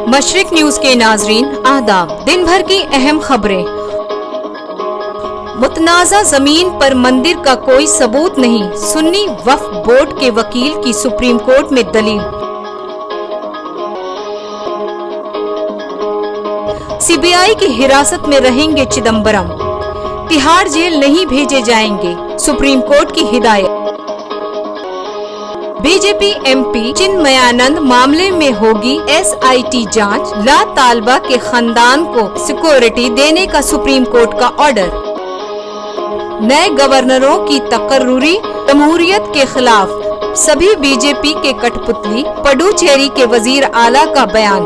मशरिक news के नाजरीन आदाब। दिन भर की अहम खबरें। मुतनाज़ा जमीन पर मंदिर का कोई सबूत नहीं, सुन्नी वक्फ बोर्ड के वकील की सुप्रीम कोर्ट में दलील। सीबीआई की हिरासत में रहेंगे चिदम्बरम, तिहाड़ जेल नहीं भेजे जाएंगे, सुप्रीम कोर्ट की हिदायत। बीजेपी एमपी चिन्मयानंद मामले में होगी एसआईटी जांच, ला तालबा के खानदान को सिक्योरिटी देने का सुप्रीम कोर्ट का ऑर्डर। नए गवर्नरों की तकर्रुरी जमहूरियत के खिलाफ सभी बीजेपी के कठपुतली, पुडुचेरी के वजीर आला का बयान।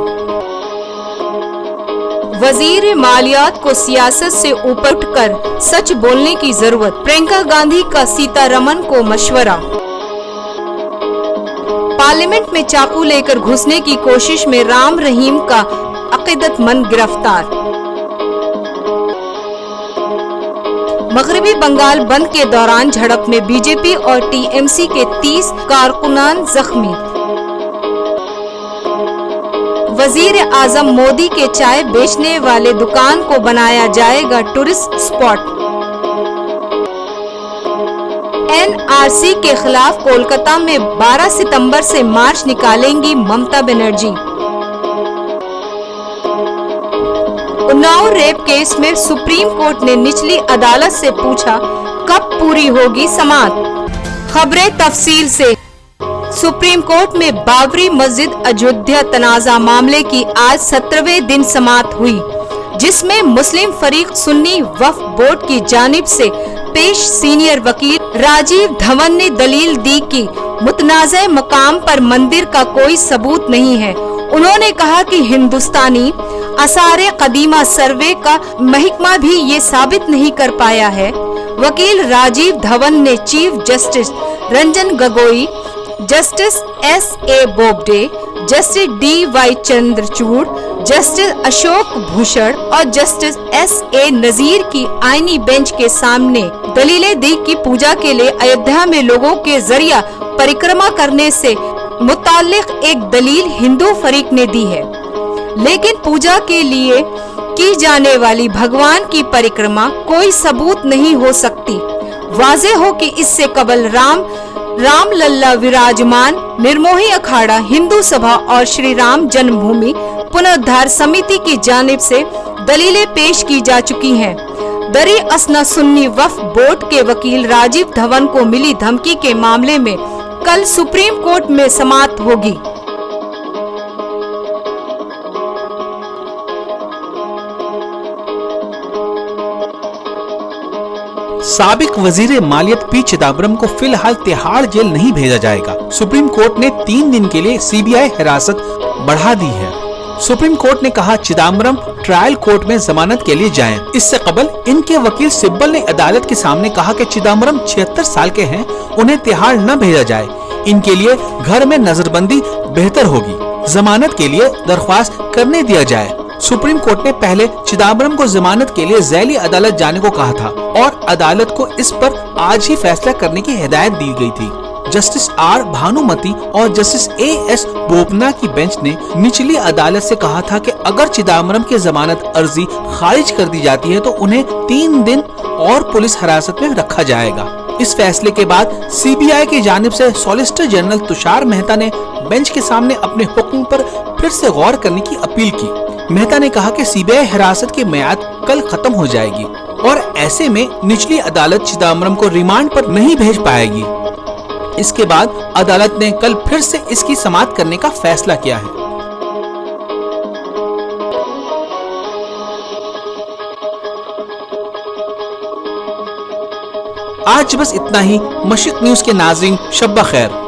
वजीर मालियात को सियासत से ऊपर उठकर सच बोलने की जरूरत, प्रियंका गांधी का सीतारमन को मशवरा। पार्लियामेंट में चाकू लेकर घुसने की कोशिश में राम रहीम का अकीदतमंद गिरफ्तार। मगरबी बंगाल बंद के दौरान झड़प में बीजेपी और टीएमसी के 30 कारकुनान जख्मी। वजीर आजम मोदी के चाय बेचने वाले दुकान को बनाया जाएगा टूरिस्ट स्पॉट। एनआरसी के खिलाफ कोलकाता में 12 सितंबर से मार्च निकालेंगी ममता बनर्जी। उन्नाव रेप केस में सुप्रीम कोर्ट ने निचली अदालत से पूछा कब पूरी होगी समाअत। खबरें तफसील से। सुप्रीम कोर्ट में बाबरी मस्जिद अयोध्या तनाजा मामले की आज 17वें दिन समाअत हुई, जिसमें मुस्लिम फरीक सुन्नी वक्फ बोर्ड की जानिब से पेश सीनियर वकील राजीव धवन ने दलील दी कि मुतनाज़े मकाम पर मंदिर का कोई सबूत नहीं है। उन्होंने कहा कि हिंदुस्तानी आसारे कदीमा सर्वे का महकमा भी ये साबित नहीं कर पाया है। वकील राजीव धवन ने chief justice Ranjan Gogoi, justice एस.ए. Bobde, justice D.Y.. Chandrachud, justice Ashok Bhushan और जस्टिस एस.ए. नजीर की आईनी बेंच के सामने दलीलें दी कि पूजा के लिए अयोध्या में लोगों के जरिया परिक्रमा करने से मुताल्लिक एक दलील हिंदू फरीक ने दी है, लेकिन पूजा के लिए की जाने वाली भगवान की परिक्रमा कोई सबूत नहीं हो सकती। वाज़े हो कि इससे कबल राम लल्ला विराजमान निर्मोही अखाड़ा हिंदू सभा और श्री राम जन्मभूमि पुनरुद्धार समिति की जानिब से दलीलें पेश की जा चुकी हैं। दरी असना सुन्नी वक्फ बोर्ड के वकील राजीव धवन को मिली धमकी के मामले में कल सुप्रीम कोर्ट में समाअत होगी। साबिक वजीर मालियत पी चिदम्बरम को फिलहाल तिहाड़ जेल नहीं भेजा जाएगा। सुप्रीम कोर्ट ने 3 दिन के लिए सीबीआई हिरासत बढ़ा दी है। सुप्रीम कोर्ट ने कहा चिदम्बरम ट्रायल कोर्ट में जमानत के लिए जाएं। इससे कबल इनके वकील सिब्बल ने अदालत के सामने कहा कि चिदम्बरम 76 साल के हैं, उन्हें तिहाड़ न भेजा जाए। इनके लिए घर में नजरबंदी बेहतर होगी, जमानत के लिए दरख्वास्त करने दिया जाए। सुप्रीम कोर्ट ने पहले चिदम्बरम को जमानत के लिए ज़ैली अदालत जाने को कहा था और अदालत को इस पर आज ही फैसला करने की हिदायत दी गई थी। जस्टिस आर भानुमति और जस्टिस ए.एस. बोपन्ना की बेंच ने निचली अदालत से कहा था कि अगर चिदम्बरम की जमानत अर्जी खारिज कर दी जाती है तो उन्हें 3 दिन और पुलिस हिरासत में रखा जाएगा। इस फैसले के बाद सीबीआई की जानिब से सॉलिसिटर जनरल तुषार मेहता ने बेंच के सामने अपने हुक्म पर फिर से गौर करने की अपील की। मेहता ने कहा कि सीबीआई हिरासत की मियाद कल खत्म हो जाएगी और ऐसे में निचली अदालत चिदम्बरम को रिमांड पर नहीं भेज पाएगी। इसके बाद अदालत ने कल फिर से इसकी समाअत करने का फैसला किया है। आज बस इतना ही। मशरिक न्यूज के नाज़रीन, शब्बा खैर।